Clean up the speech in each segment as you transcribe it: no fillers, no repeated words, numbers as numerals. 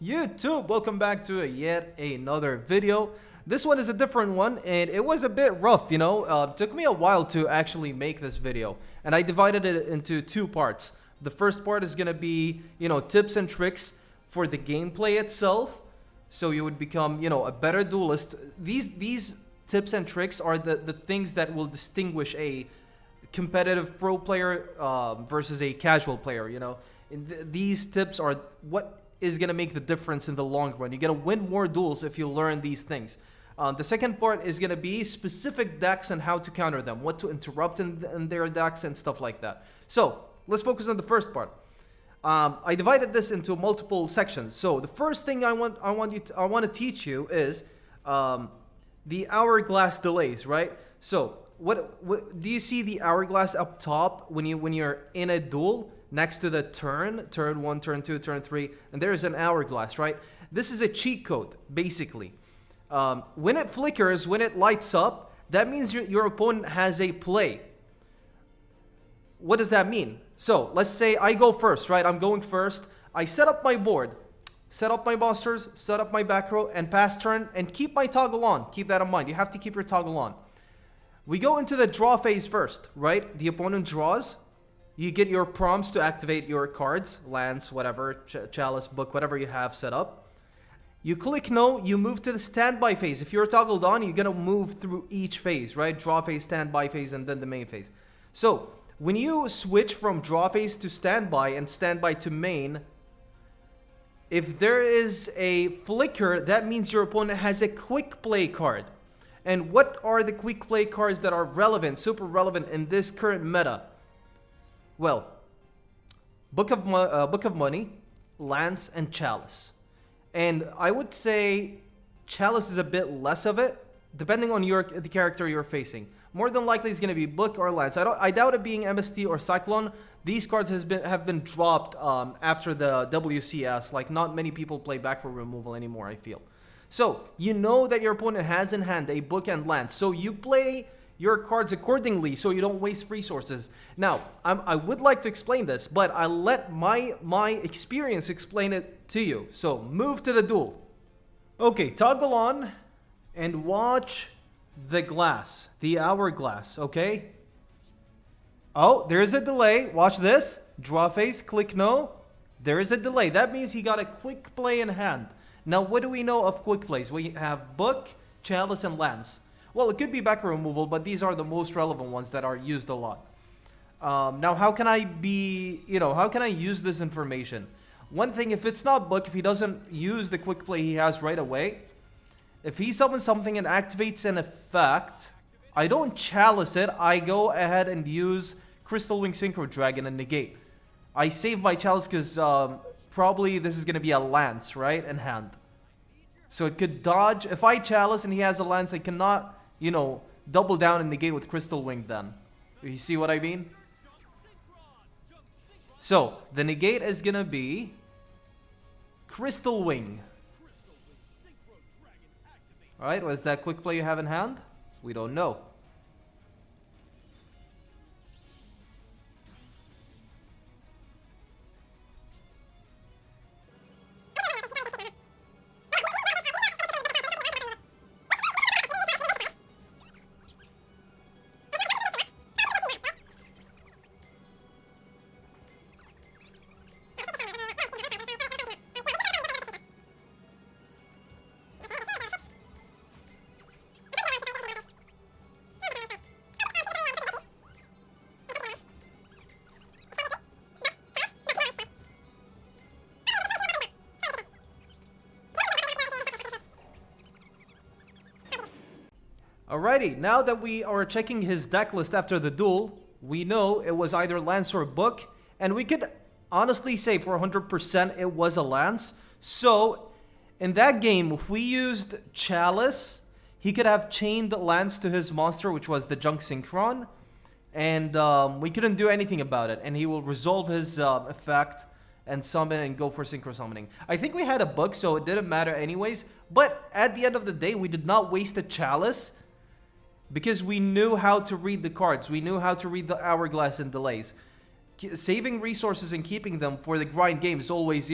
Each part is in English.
YouTube, welcome back to yet another video. This one is a different one, and it was a bit rough, it took me a while to actually make this video, and I divided it into two parts. The first part is gonna be, tips and tricks for the gameplay itself, so you would become, a better duelist. These tips and tricks are the things that will distinguish a competitive pro player versus a casual player. These tips are what is going to make the difference in the long run. You're going to win more duels if you learn these things. The second part is going to be specific decks and how to counter them, what to interrupt in their decks and stuff like that. So let's focus on the first part. I divided this into multiple sections. So the first thing I want to teach you is the hourglass delays, right? So what do you see the hourglass up top when you're in a duel? Next to the turn 1, turn 2, turn 3, and there's an hourglass, right? This is a cheat code, basically. When it flickers, when it lights up, that means your opponent has a play. What does that mean? So, let's say I go first, right? I'm going first. I set up my board, set up my monsters, set up my back row, and pass turn, and keep my toggle on. Keep that in mind. You have to keep your toggle on. We go into the draw phase first, right? The opponent draws. You get your prompts to activate your cards, lance, whatever, chalice, book, whatever you have set up. You click no, you move to the standby phase. If you're toggled on, you're going to move through each phase, right? Draw phase, standby phase, and then the main phase. So, when you switch from draw phase to standby and standby to main, if there is a flicker, that means your opponent has a quick play card. And what are the quick play cards that are relevant, super relevant in this current meta? Well, Book of Money, Lance, and Chalice. And I would say Chalice is a bit less of it, depending on the character you're facing. More than likely, it's going to be Book or Lance. I doubt it being MST or Cyclone. These cards have been dropped after the WCS. Like, not many people play back row removal anymore, I feel. So, you know that your opponent has in hand a Book and Lance. So, you play your cards accordingly so you don't waste resources. Now, I would like to explain this, but I'll let my experience explain it to you. So, move to the duel. Okay, toggle on and watch the hourglass, okay? Oh, there's a delay. Watch this. Draw phase, click no. There is a delay. That means he got a quick play in hand. Now, what do we know of quick plays? We have Book, Chalice, and Lance. Well, it could be back row removal, but these are the most relevant ones that are used a lot. Now, how can I use this information? One thing, if it's not Book, if he doesn't use the quick play he has right away, if he summons something and activates an effect, I don't Chalice it. I go ahead and use Crystal Wing Synchro Dragon and negate. I save my Chalice because probably this is going to be a Lance, right, in hand. So it could dodge. If I Chalice and he has a Lance, I cannot, double down and negate with Crystal Wing then. You see what I mean? So, the negate is going to be Crystal Wing. Alright, what is that quick play you have in hand? We don't know. Alrighty, now that we are checking his deck list after the duel, we know it was either Lance or Book, and we could honestly say for 100% it was a Lance. So, in that game, if we used Chalice, he could have chained Lance to his monster, which was the Junk Synchron, and we couldn't do anything about it, and he will resolve his effect and summon and go for Synchro Summoning. I think we had a Book, so it didn't matter anyways, but at the end of the day, we did not waste a Chalice, because we knew how to read the cards. We knew how to read the hourglass and delays. Saving resources and keeping them for the grind game is always,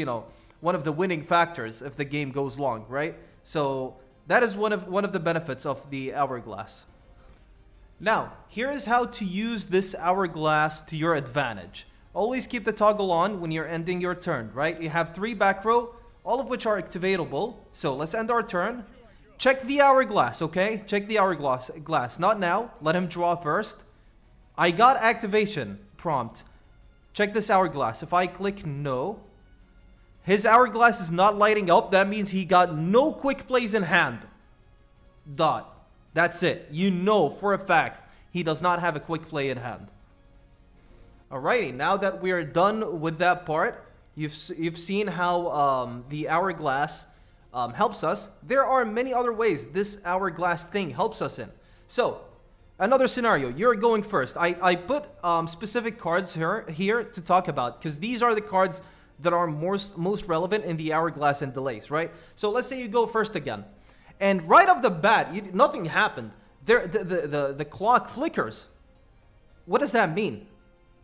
one of the winning factors if the game goes long, right? So that is one of the benefits of the Hourglass. Now, here is how to use this Hourglass to your advantage. Always keep the toggle on when you're ending your turn, right? You have 3 back row, all of which are activatable. So let's end our turn. Check the Hourglass, okay? Check the Hourglass. Not now. Let him draw first. I got activation prompt. Check this Hourglass. If I click no, his Hourglass is not lighting up. That means he got no quick plays in hand. Dot. That's it. You know for a fact he does not have a quick play in hand. Alrighty, now that we are done with that part, you've seen how the Hourglass helps us. There are many other ways this Hourglass thing helps us in. So, another scenario. You're going first. I put specific cards here to talk about because these are the cards that are most relevant in the Hourglass and delays, right? So let's say you go first again. And right off the bat, nothing happened. The clock flickers. What does that mean?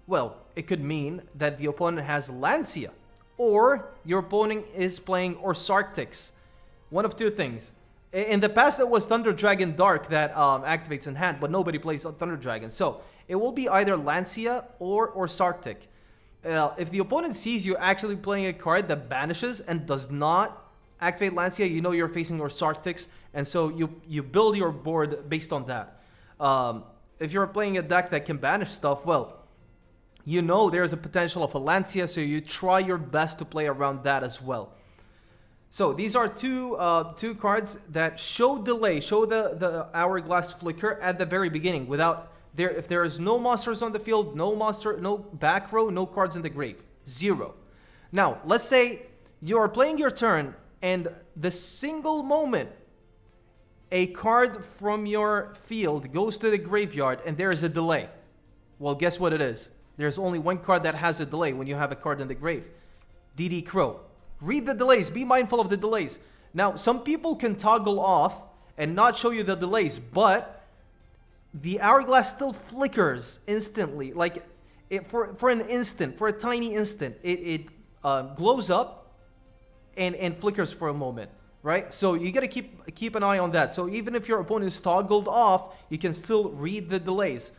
Well, it could mean that the opponent has Lancia, or your opponent is playing Orsarctics. One of two things. In the past, it was Thunder Dragon Dark that activates in hand, but nobody plays Thunder Dragon. So it will be either Lancia or Orsarctic. If the opponent sees you actually playing a card that banishes and does not activate Lancia, you know you're facing Orsarctics, and so you build your board based on that. If you're playing a deck that can banish stuff, well, you know there's a potential of a Lancia, so you try your best to play around that as well. So these are two cards that show delay, show the Hourglass flicker at the very beginning. If there is no monsters on the field, no back row, no cards in the grave, 0. Now let's say you are playing your turn, and the single moment a card from your field goes to the graveyard and there is a delay. Well, guess what it is? There's only one card that has a delay when you have a card in the grave. DD Crow. Read the delays. Be mindful of the delays. Now, some people can toggle off and not show you the delays, but the Hourglass still flickers instantly. Like, for an instant, for a tiny instant, it glows up and flickers for a moment, right? So you gotta keep an eye on that. So even if your opponent is toggled off, you can still read the delays.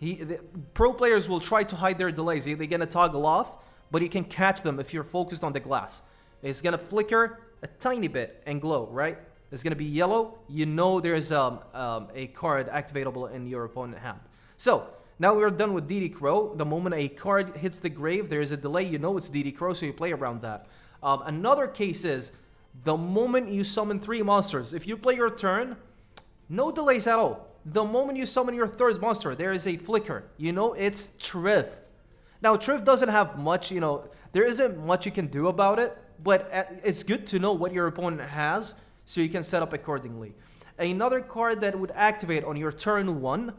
The pro players will try to hide their delays. They're gonna toggle off, but you can catch them if you're focused on the glass. It's gonna flicker a tiny bit and glow, right? It's gonna be yellow. You know there's a card activatable in your opponent's hand. So now we're done with DD Crow. The moment a card hits the grave, there is a delay. You know it's DD Crow, so you play around that. Another case is the moment you summon 3 monsters. If you play your turn, no delays at all. The moment you summon your 3rd monster, there is a flicker. You know it's Trith. Now, Trith doesn't have much, there isn't much you can do about it, but it's good to know what your opponent has so you can set up accordingly. Another card that would activate on your turn 1,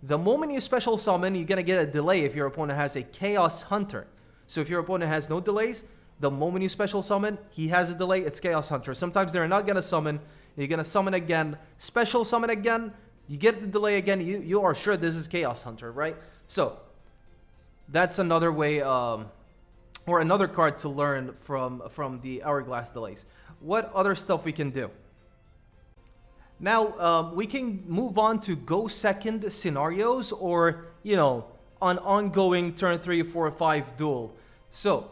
the moment you special summon, you're going to get a delay if your opponent has a Chaos Hunter. So if your opponent has no delays, the moment you special summon, he has a delay, it's Chaos Hunter. Sometimes they're not going to summon. You're going to summon again, special summon again, you get the delay again, you are sure this is Chaos Hunter, right? So that's another way, or another card to learn from the Hourglass delays. What other stuff we can do? Now, we can move on to go second scenarios, or, an ongoing turn 3, 4, 5 duel. So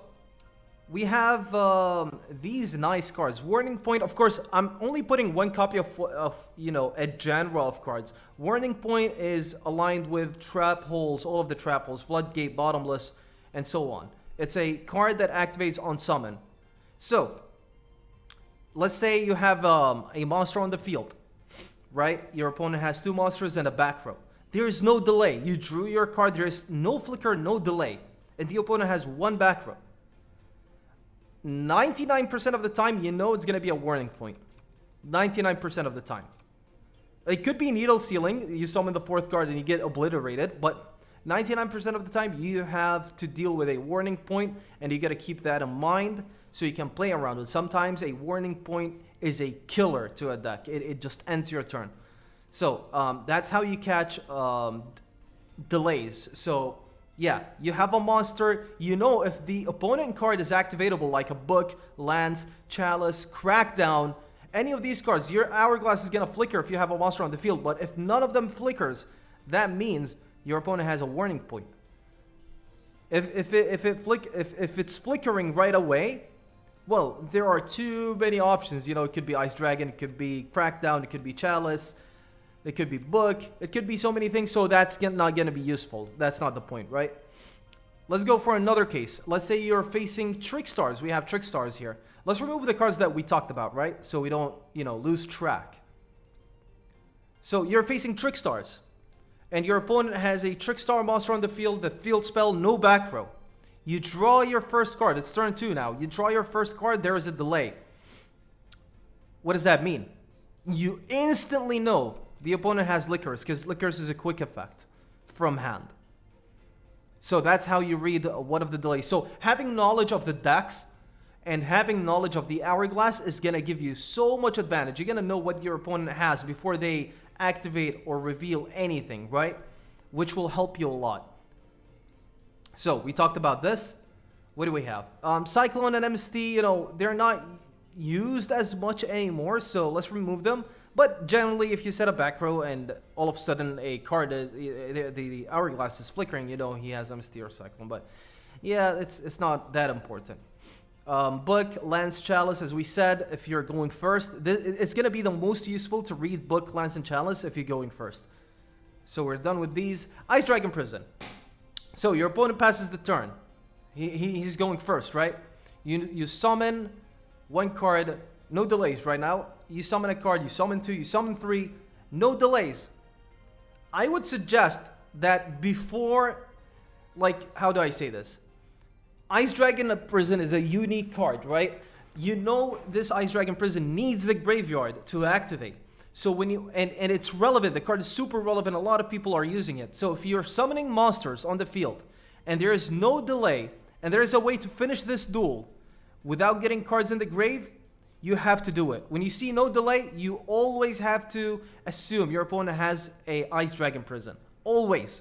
we have these nice cards. Warning Point, of course, I'm only putting one copy of a genre of cards. Warning Point is aligned with Trap Holes, all of the Trap Holes, Floodgate, Bottomless, and so on. It's a card that activates on summon. So, let's say you have a monster on the field, right? Your opponent has 2 monsters and a back row. There is no delay. You drew your card, there is no flicker, no delay. And the opponent has 1 back row. 99% of the time, you know it's going to be a Warning Point. 99% of the time. It could be Needle Sealing. You summon the 4th card and you get obliterated. But 99% of the time, you have to deal with a Warning Point. And you got to keep that in mind so you can play around it. Sometimes a Warning Point is a killer to a deck. It just ends your turn. So that's how you catch delays. So Yeah, you have a monster. You know if the opponent card is activatable, like a book, lance, chalice, crackdown, any of these cards, your hourglass is gonna flicker if you have a monster on the field. But if none of them flickers, that means your opponent has a warning point. If it's flickering right away, well, there are too many options. You know, it could be Ice Dragon, it could be Crackdown, it could be Chalice, it could be Book, it could be so many things. So that's not going to be useful. That's not the point, right? Let's go for another case. Let's say you're facing Trick Stars. We have Trick Stars here. Let's remove the cards that we talked about, right? So we don't, you know, lose track. So you're facing Trick Stars, and your opponent has a Trick Star monster on the field, the field spell, no back row. You draw your first card. It's turn 2 now. You draw your first card. There is a delay. What does that mean? You instantly know the opponent has Lickers, because Lickers is a quick effect from hand. So that's how you read one of the delays. So having knowledge of the decks and having knowledge of the hourglass is going to give you so much advantage. You're going to know what your opponent has before they activate or reveal anything, right? Which will help you a lot. So we talked about this. What do we have? Cyclone and MST, you know, they're not used as much anymore, so let's remove them. But generally, if you set a back row and all of a sudden a card, the hourglass is flickering, you know he has MST or Cyclone. But yeah, it's not that important. Book, Lance, Chalice, as we said, if you're going first, it's going to be the most useful to read Book, Lance, and Chalice if you're going first. So we're done with these. Ice Dragon Prison. So your opponent passes the turn. He's going first, right? You summon one card, no delays right now. You summon a card, you summon 2, you summon 3, no delays. I would suggest that before, like, how do I say this? Ice Dragon Prison is a unique card, right? You know this Ice Dragon Prison needs the graveyard to activate. So when you, and it's relevant, the card is super relevant, a lot of people are using it. So if you're summoning monsters on the field and there is no delay and there is a way to finish this duel without getting cards in the grave, you have to do it. When you see no delay, you always have to assume your opponent has a Ice Dragon Prison. Always.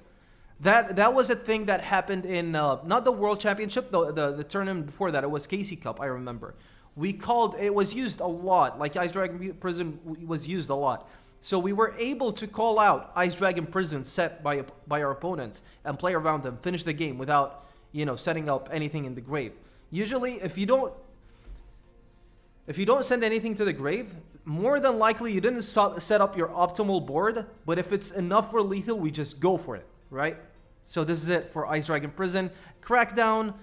That was a thing that happened in, not the World Championship, the tournament before that, it was Casey Cup, I remember. It was used a lot, like Ice Dragon Prison was used a lot. So we were able to call out Ice Dragon Prison set by our opponents and play around them, finish the game without, you know, setting up anything in the grave. Usually, if you don't send anything to the grave, more than likely you didn't set up your optimal board, but if it's enough for lethal, we just go for it, right? So this is it for Ice Dragon Prison. Crackdown,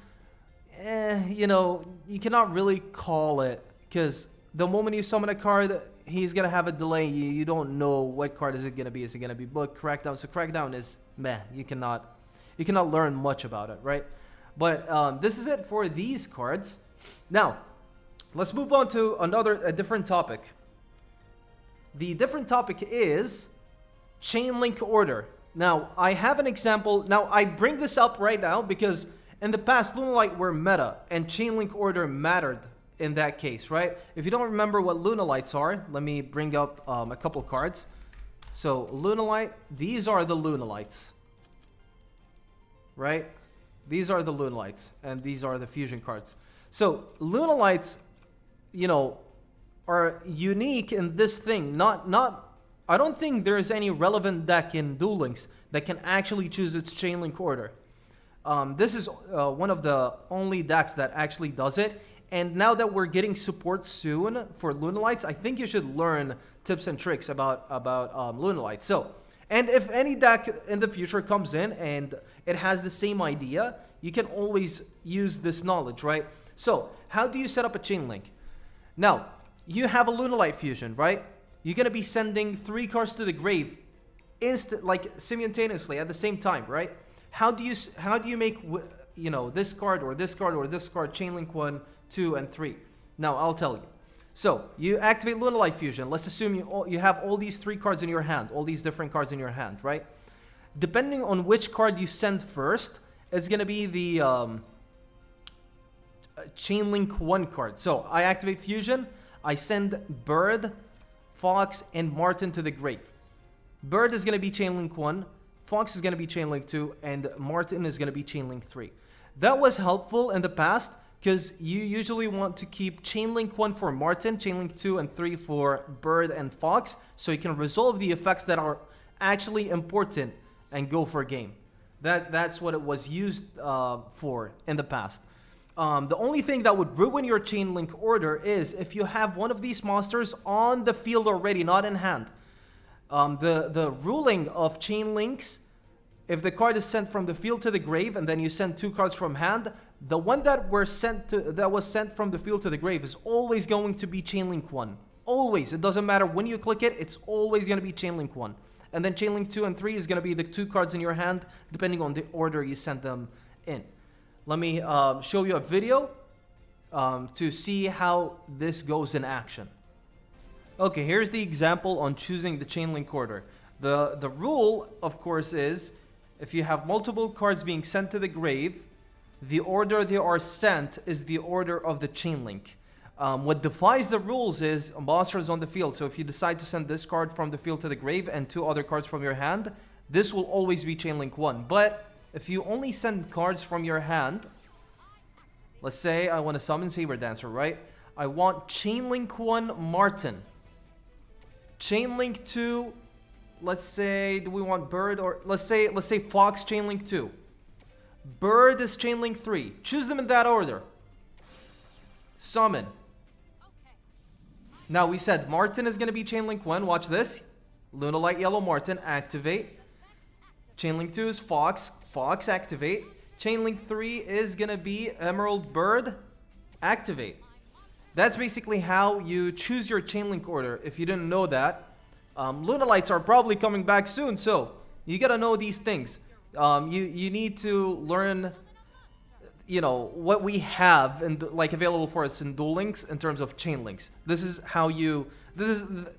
you know, you cannot really call it, because the moment you summon a card, he's going to have a delay. You don't know what card is it going to be. Is it going to be Book, Crackdown? So Crackdown is, meh, you cannot learn much about it, right? But this is it for these cards. Now, let's move on to a different topic. The different topic is chain link order. Now, I have an example. Now, I bring this up right now because in the past, Lunalight were meta, and chain link order mattered in that case, right? If you don't remember what Lunalights are, let me bring up a couple cards. So, Lunalight, these are the Lunalights, right? These are the Lunalights, and these are the fusion cards. So, Lunalights, you know, are unique in this thing. I don't think there is any relevant deck in Duel Links that can actually choose its chain link order. This is one of the only decks that actually does it. And now that we're getting support soon for Lunalights, I think you should learn tips and tricks about Lunalights. So, and if any deck in the future comes in and it has the same idea, you can always use this knowledge, right? So, how do you set up a chain link? Now, you have a Lunalight fusion, right? You're going to be sending 3 cards to the grave simultaneously at the same time, right? How do you make, you know, this card or this card or this card chain link 1, 2, and 3? Now, I'll tell you. So, you activate Lunalight fusion. Let's assume you have all these 3 cards in your hand, all these different cards in your hand, right? Depending on which card you send first, it's going to be the chain link 1 card. So, I activate fusion. I send Bird, Fox, and Martin to the grave. Bird is going to be chain link 1. Fox is going to be chain link 2, and Martin is going to be chain link 3. That was helpful in the past because you usually want to keep chain link 1 for Martin, chain link 2 and 3 for Bird and Fox, so you can resolve the effects that are actually important and go for a game. That's what it was used for in the past. The only thing that would ruin your chain link order is if you have one of these monsters on the field already, not in hand. The ruling of chain links, if the card is sent from the field to the grave and then you send 2 cards from hand, the one that was sent from the field to the grave is always going to be chain link 1. Always. It doesn't matter when you click it, it's always going to be chain link 1. And then chain link 2 and 3 is going to be the 2 cards in your hand, depending on the order you send them in. Let me show you a video to see how this goes in action. Okay, here's the example on choosing the chain link order. The rule, of course, is if you have multiple cards being sent to the grave, the order they are sent is the order of the chain link. What defies the rules is monsters on the field. So if you decide to send this card from the field to the grave and 2 other cards from your hand, this will always be chain link 1. But if you only send cards from your hand, let's say I want to summon Saber Dancer, right? I want chain link 1 Martin. Chain link 2, let's say, do we want Bird, or let's say Fox chain link 2. Bird is chain link 3. Choose them in that order. Summon. Now we said Martin is going to be chain link 1. Watch this. Lunalight Yellow Martin, activate. Chain link 2 is Fox. Fox, activate. Chain link 3 is going to be Emerald Bird, activate. That's basically how you choose your chain link order. If you didn't know that, Lunalights are probably coming back soon, so you got to know these things. You need to learn, you know, what we have and like available for us in Duel Links in terms of chain links. This is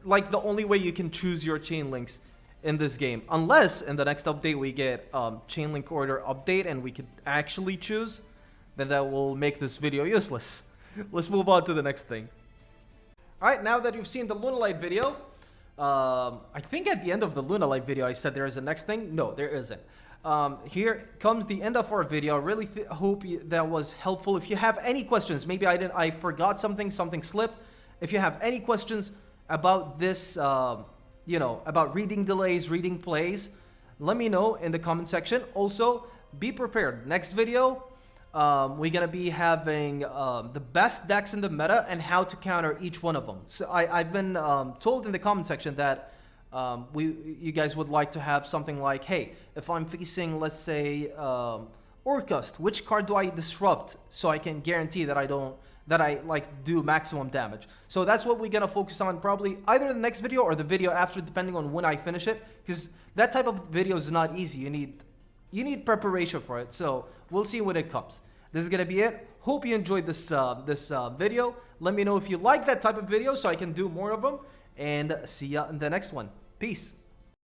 like the only way you can choose your chain links in this game, unless in the next update we get chain link order update and we could actually choose. Then that will make this video useless. Let's move on to the next thing. All right, now that you've seen the Lunalight video, I think at the end of the Lunalight video I said there is a next thing. No, there isn't. Here comes the end of our video. I really hope that was helpful. If you have any questions, maybe I forgot something slipped. If you have any questions about this, you know, about reading delays, reading plays, let me know in the comment section. Also, be prepared. Next video, we're gonna be having the best decks in the meta and how to counter each one of them. So I've been told in the comment section that you guys would like to have something like, hey, if I'm facing, let's say, Orcust, which card do I disrupt so I can guarantee that I like do maximum damage? So that's what we're gonna focus on, probably either the next video or the video after, depending on when I finish it, because that type of video is not easy. You need preparation for it. So we'll see when it comes. This is gonna be it. Hope you enjoyed this video. Let me know if you like that type of video so I can do more of them, and see ya in the next one. Peace.